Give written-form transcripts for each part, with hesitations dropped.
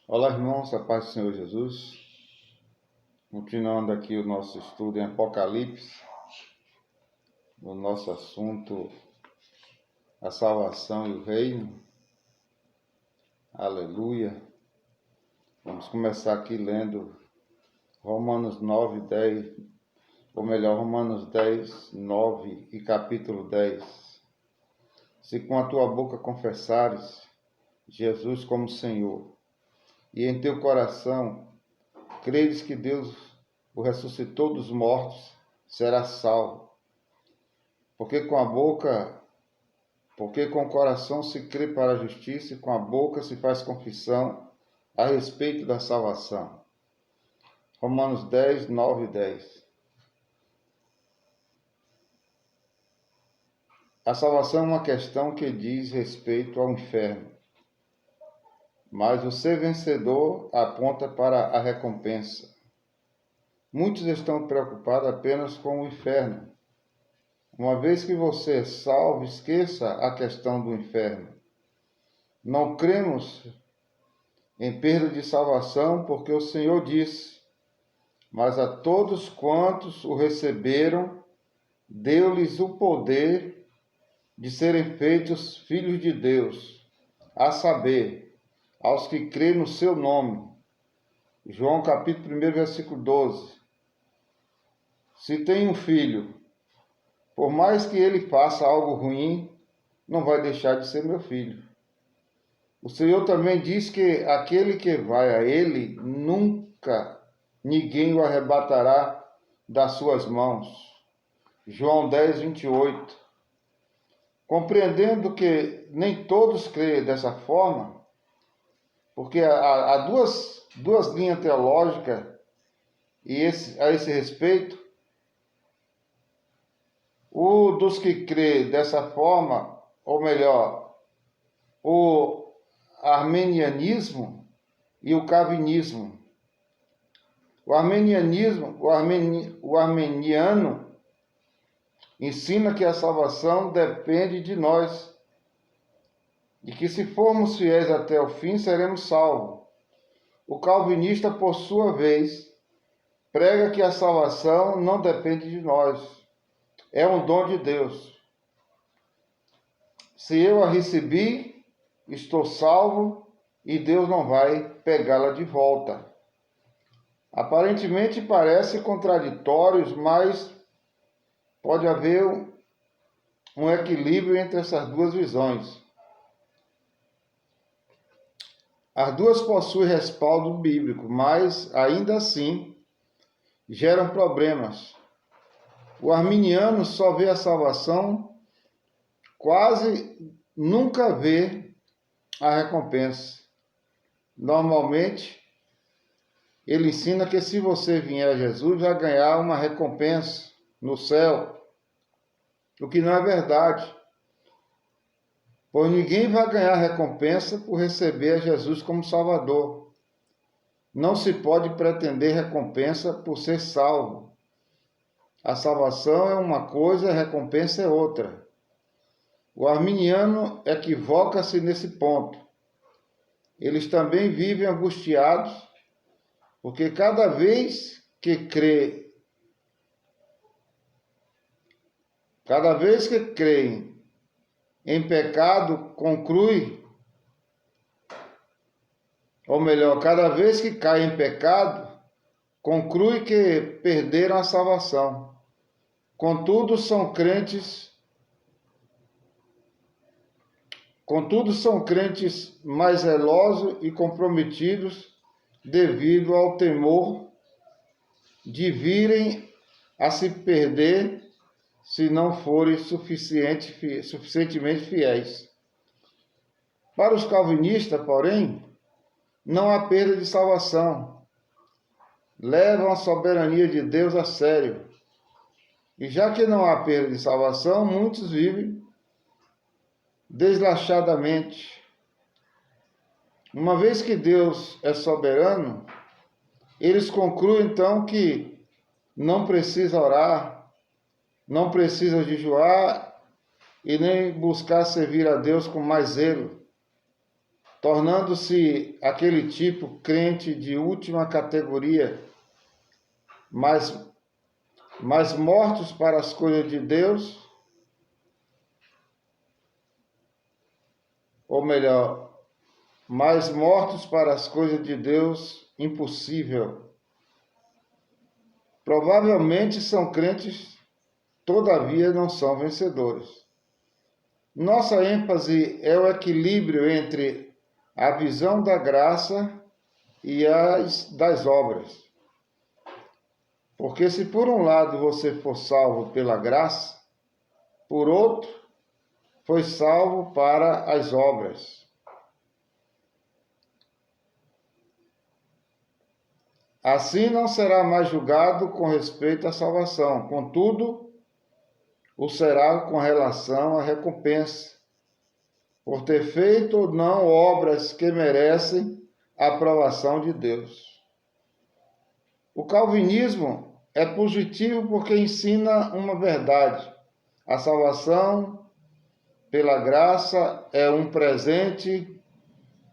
Olá, irmãos, a paz do Senhor Jesus. Continuando aqui o nosso estudo em Apocalipse, no nosso assunto, a salvação e o reino. Aleluia. Vamos começar aqui lendo Romanos 9, 10, ou melhor, Romanos 10, 9 e capítulo 10. Se com a tua boca confessares Jesus como Senhor, e em teu coração credes que Deus o ressuscitou dos mortos, serás salvo. Porque com o coração se crê para a justiça e com a boca se faz confissão a respeito da salvação. Romanos 10, 9 e 10. A salvação é uma questão que diz respeito ao inferno, mas o ser vencedor aponta para a recompensa. Muitos estão preocupados apenas com o inferno. Uma vez que você é salvo, esqueça a questão do inferno. Não cremos em perda de salvação, porque o Senhor disse: mas a todos quantos o receberam, deu-lhes o poder de serem feitos filhos de Deus, a saber, aos que crêem no seu nome. João capítulo 1, versículo 12. Se tem um filho, por mais que ele faça algo ruim, não vai deixar de ser meu filho. O Senhor também diz que aquele que vai a ele, nunca ninguém o arrebatará das suas mãos. João 10, 28. Compreendendo que nem todos creem dessa forma, porque há duas linhas teológicas a esse respeito. O dos que crê dessa forma, ou melhor, o armenianismo e o calvinismo. O armeniano ensina que a salvação depende de nós e que se formos fiéis até o fim, seremos salvos. O calvinista, por sua vez, prega que a salvação não depende de nós. É um dom de Deus. Se eu a recebi, estou salvo e Deus não vai pegá-la de volta. Aparentemente parece contraditórios, mas pode haver um equilíbrio entre essas duas visões. As duas possuem respaldo bíblico, mas ainda assim geram problemas. O arminiano só vê a salvação, quase nunca vê a recompensa. Normalmente, ele ensina que se você vier a Jesus, vai ganhar uma recompensa no céu, o que não é verdade. Pois ninguém vai ganhar recompensa por receber a Jesus como Salvador. Não se pode pretender recompensa por ser salvo. A salvação é uma coisa, a recompensa é outra. O arminiano equivoca-se nesse ponto. Eles também vivem angustiados, porque cada vez que creem em pecado, cada vez que caem em pecado, conclui que perderam a salvação. Contudo, são crentes mais zelosos e comprometidos devido ao temor de virem a se perder se não forem suficientemente fiéis. Para os calvinistas, porém, não há perda de salvação. Levam a soberania de Deus a sério. E já que não há perda de salvação, muitos vivem deslachadamente. Uma vez que Deus é soberano, eles concluem então que não precisa orar, não precisa jejuar e nem buscar servir a Deus com mais zelo. tornando-se aquele tipo crente de última categoria, mas mortos para as coisas de Deus, ou melhor, mais mortos para as coisas de Deus, impossível. Provavelmente são crentes, todavia não são vencedores. Nossa ênfase é o equilíbrio entre a visão da graça e das obras. Porque se por um lado você for salvo pela graça, por outro, foi salvo para as obras. Assim não será mais julgado com respeito à salvação, contudo, o será com relação à recompensa, por ter feito ou não obras que merecem a aprovação de Deus. O calvinismo é positivo porque ensina uma verdade. A salvação pela graça é um presente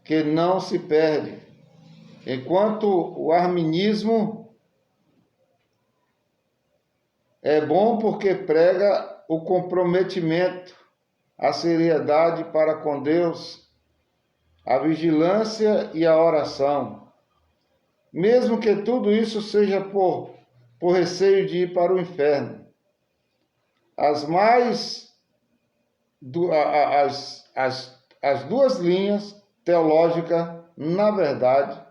que não se perde, enquanto o arminismo é bom porque prega o comprometimento, a seriedade para com Deus, a vigilância e a oração. Mesmo que tudo isso seja por receio de ir para o inferno. As duas linhas teológicas, na verdade,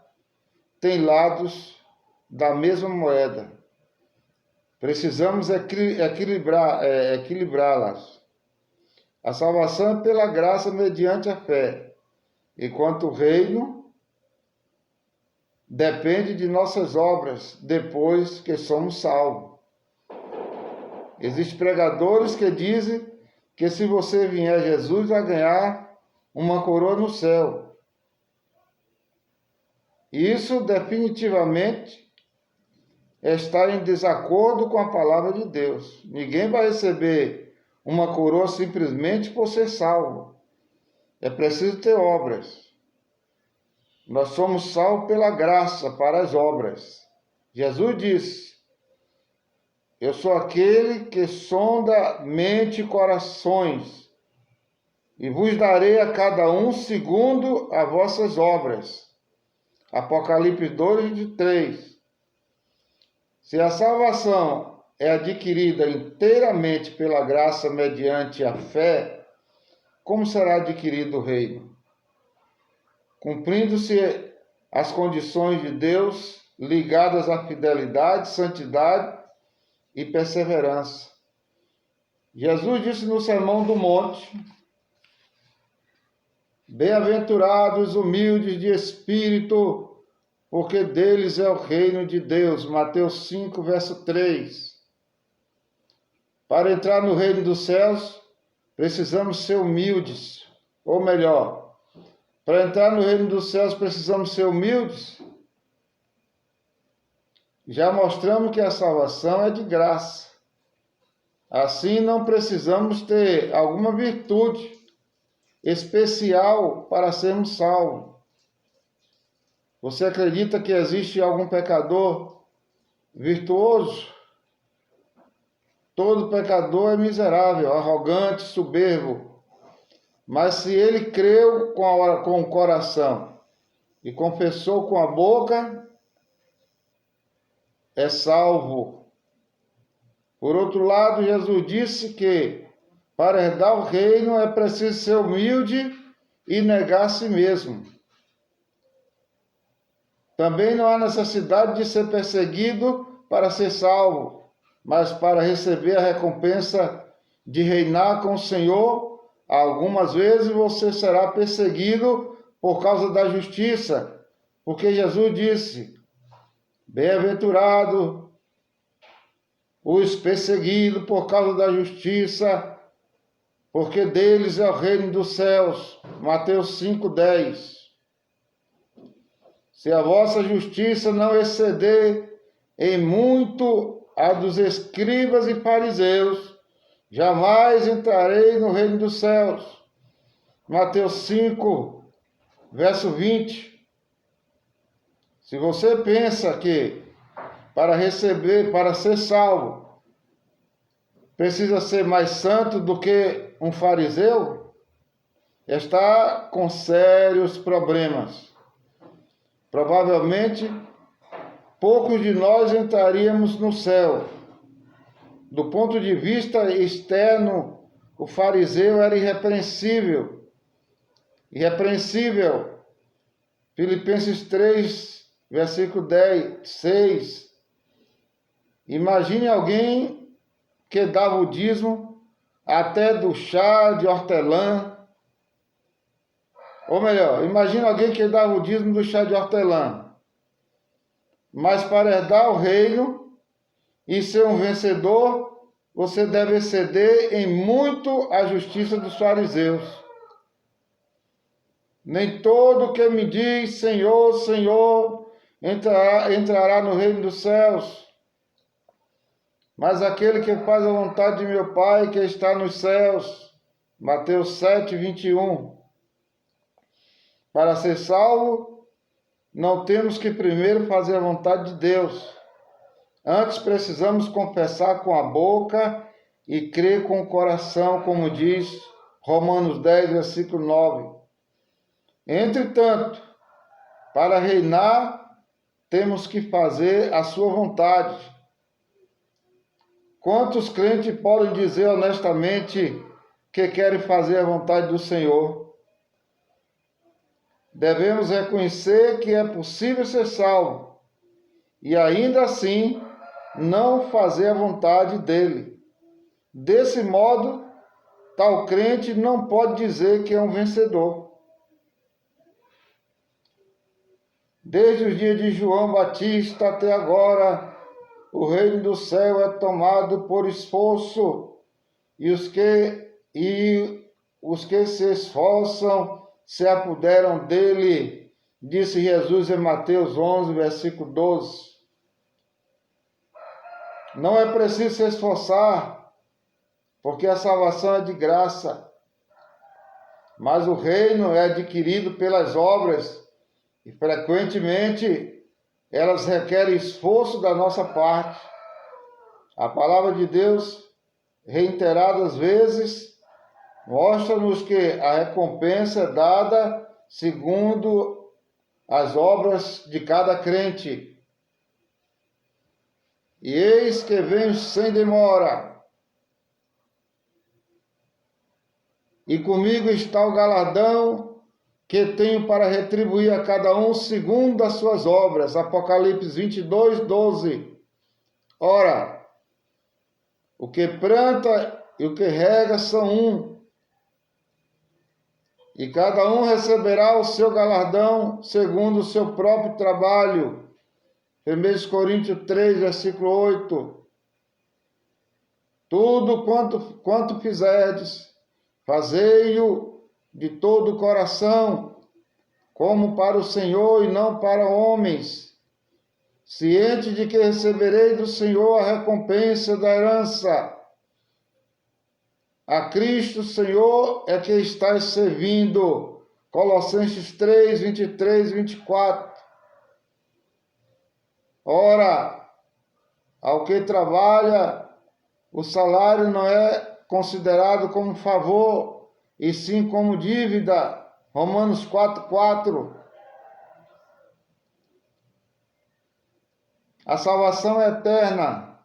têm lados da mesma moeda. Precisamos equilibrá-las. A salvação é pela graça mediante a fé, enquanto o reino depende de nossas obras depois que somos salvos. Existem pregadores que dizem que se você vier a Jesus, vai ganhar uma coroa no céu. Isso definitivamente está em desacordo com a palavra de Deus. Ninguém vai receber uma coroa simplesmente por ser salvo. É preciso ter obras. Nós somos salvos pela graça para as obras. Jesus disse: eu sou aquele que sonda mente e corações, e vos darei a cada um segundo as vossas obras. Apocalipse 2:3. Se a salvação é adquirida inteiramente pela graça mediante a fé, como será adquirido o reino? Cumprindo-se as condições de Deus ligadas à fidelidade, santidade e perseverança. Jesus disse no Sermão do Monte: bem-aventurados os humildes de espírito, porque deles é o reino de Deus. Mateus 5, verso 3. Para entrar no reino dos céus, precisamos ser humildes. Ou melhor, para entrar no reino dos céus, precisamos ser humildes. Já mostramos que a salvação é de graça. Assim, não precisamos ter alguma virtude especial para sermos salvos. Você acredita que existe algum pecador virtuoso? Todo pecador é miserável, arrogante, soberbo. Mas se ele creu com o coração e confessou com a boca, é salvo. Por outro lado, Jesus disse que para herdar o reino é preciso ser humilde e negar a si mesmo. Também não há necessidade de ser perseguido para ser salvo, mas para receber a recompensa de reinar com o Senhor. Algumas vezes você será perseguido por causa da justiça, porque Jesus disse: bem-aventurado os perseguidos por causa da justiça, porque deles é o reino dos céus. Mateus 5:10. Se a vossa justiça não exceder em muito a dos escribas e fariseus, jamais entrarei no reino dos céus. Mateus 5, verso 20. Se você pensa que para ser salvo, precisa ser mais santo do que um fariseu, está com sérios problemas. Provavelmente, poucos de nós entraríamos no céu. Do ponto de vista externo, o fariseu era irrepreensível. Filipenses 3, versículo 6. Imagine alguém que dava o dízimo até do chá de hortelã. Ou melhor, imagine alguém que dava o dízimo do chá de hortelã. Mas para herdar o reino e ser um vencedor, você deve exceder em muito a justiça dos fariseus. Nem todo que me diz Senhor, Senhor, entrará no reino dos céus, mas aquele que faz a vontade de meu Pai que está nos céus. Mateus 7, 21. Para ser salvo, não temos que primeiro fazer a vontade de Deus. Antes precisamos confessar com a boca e crer com o coração, como diz Romanos 10, versículo 9. Entretanto, para reinar, temos que fazer a sua vontade. Quantos crentes podem dizer honestamente que querem fazer a vontade do Senhor? Devemos reconhecer que é possível ser salvo e ainda assim não fazer a vontade dele. Desse modo, tal crente não pode dizer que é um vencedor. Desde os dias de João Batista até agora, o reino do céu é tomado por esforço, e os que se esforçam se apoderam dele, disse Jesus em Mateus 11, versículo 12. Não é preciso se esforçar, porque a salvação é de graça, mas o reino é adquirido pelas obras, e frequentemente elas requerem esforço da nossa parte. A palavra de Deus, reiteradas vezes, mostra-nos que a recompensa é dada segundo as obras de cada crente. E eis que venho sem demora, e comigo está o galardão que tenho para retribuir a cada um segundo as suas obras. Apocalipse 22, 12. Ora, o que planta e o que rega são um, e cada um receberá o seu galardão segundo o seu próprio trabalho. 1 Coríntios 3, versículo 8. Tudo quanto fizerdes, fazei-o de todo o coração, como para o Senhor e não para homens, ciente de que receberei do Senhor a recompensa da herança. A Cristo Senhor é que estáis servindo. Colossenses 3, 23 e 24. Ora, ao que trabalha, o salário não é considerado como favor, e sim como dívida. Romanos 4, 4. A salvação é eterna.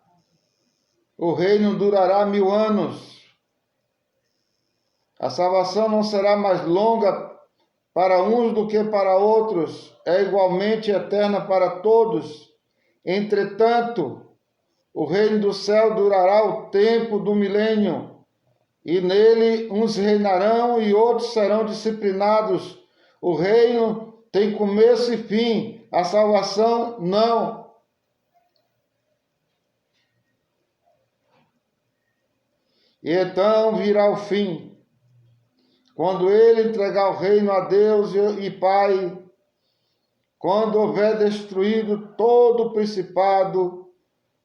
O reino durará 1000 anos. A salvação não será mais longa para uns do que para outros. É igualmente eterna para todos. Entretanto, o reino do céu durará o tempo do milênio, e nele uns reinarão e outros serão disciplinados. O reino tem começo e fim, a salvação não. E então virá o fim, quando ele entregar o reino a Deus e Pai, quando houver destruído todo o principado,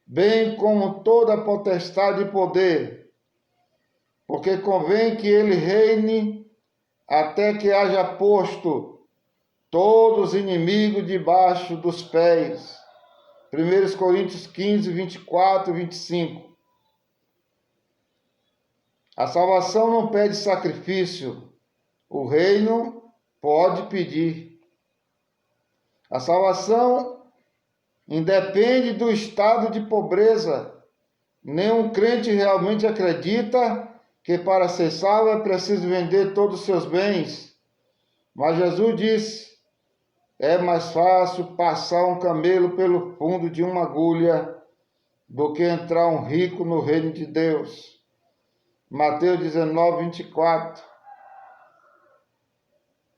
bem como toda a potestade e poder, porque convém que ele reine até que haja posto todos inimigos debaixo dos pés. 1 Coríntios 15, 24 e 25. A salvação não pede sacrifício, o reino pode pedir. A salvação independe do estado de pobreza. Nenhum crente realmente acredita que para ser salvo é preciso vender todos os seus bens. Mas Jesus disse: é mais fácil passar um camelo pelo fundo de uma agulha do que entrar um rico no reino de Deus. Mateus 19, 24.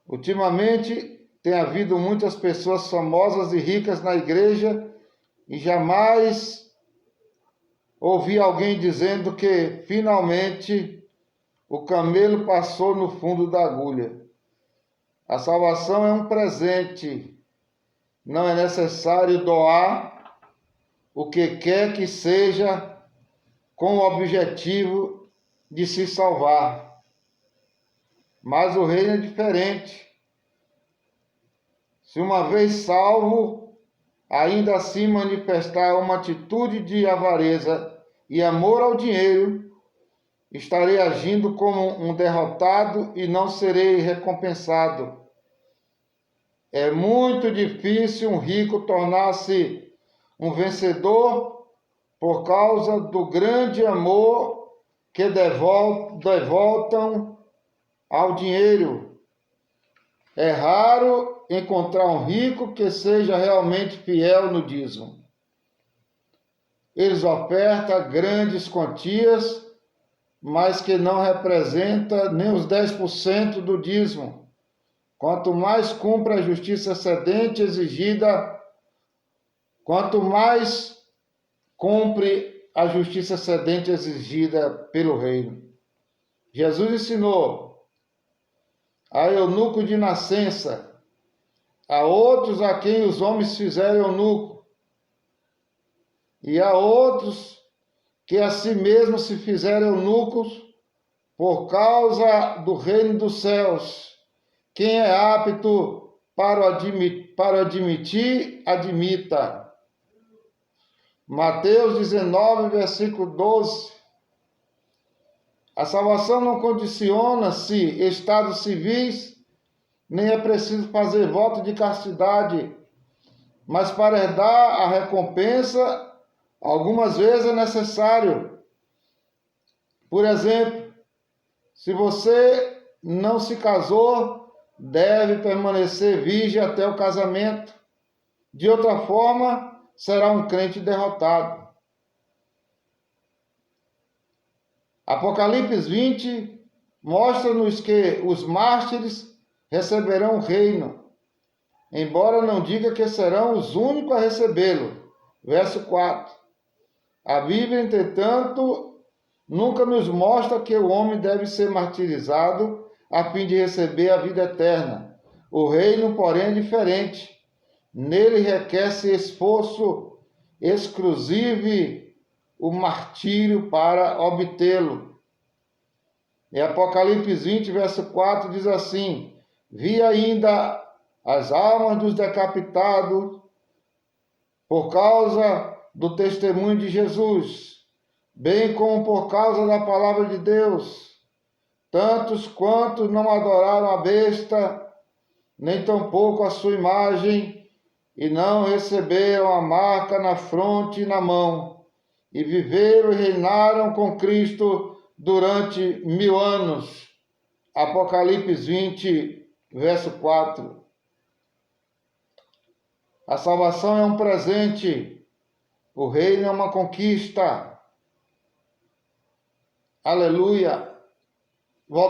Ultimamente tem havido muitas pessoas famosas e ricas na igreja e jamais ouvi alguém dizendo que finalmente o camelo passou no fundo da agulha. A salvação é um presente. Não é necessário doar o que quer que seja com o objetivo de se salvar. Mas o reino é diferente. Se uma vez salvo, ainda assim manifestar uma atitude de avareza e amor ao dinheiro, estarei agindo como um derrotado e não serei recompensado. É muito difícil um rico tornar-se um vencedor por causa do grande amor que devotam ao dinheiro. É raro encontrar um rico que seja realmente fiel no dízimo. Eles ofertam grandes quantias, mas que não representa nem os 10% do dízimo. Quanto mais cumpre a justiça excedente exigida, pelo reino. Jesus ensinou a eunuco de nascença, a outros a quem os homens fizeram eunuco, e a outros que a si mesmos se fizeram eunucos por causa do reino dos céus. Quem é apto para admitir, admita. Mateus 19, versículo 12. A salvação não condiciona-se estados civis, nem é preciso fazer voto de castidade, mas para herdar a recompensa, algumas vezes é necessário. Por exemplo, se você não se casou, deve permanecer virgem até o casamento. De outra forma, será um crente derrotado. Apocalipse 20 mostra-nos que os mártires receberão o reino, embora não diga que serão os únicos a recebê-lo. Verso 4. A Bíblia, entretanto, nunca nos mostra que o homem deve ser martirizado a fim de receber a vida eterna. O reino, porém, é diferente. Nele requer-se esforço exclusivo, o martírio para obtê-lo. Em Apocalipse 20, verso 4, diz assim: vi ainda as almas dos decapitados por causa do testemunho de Jesus, bem como por causa da palavra de Deus, tantos quantos não adoraram a besta, nem tampouco a sua imagem, e não receberam a marca na fronte e na mão, e viveram e reinaram com Cristo durante 1000 anos. Apocalipse 20, verso 4. A salvação é um presente, o reino é uma conquista. Aleluia!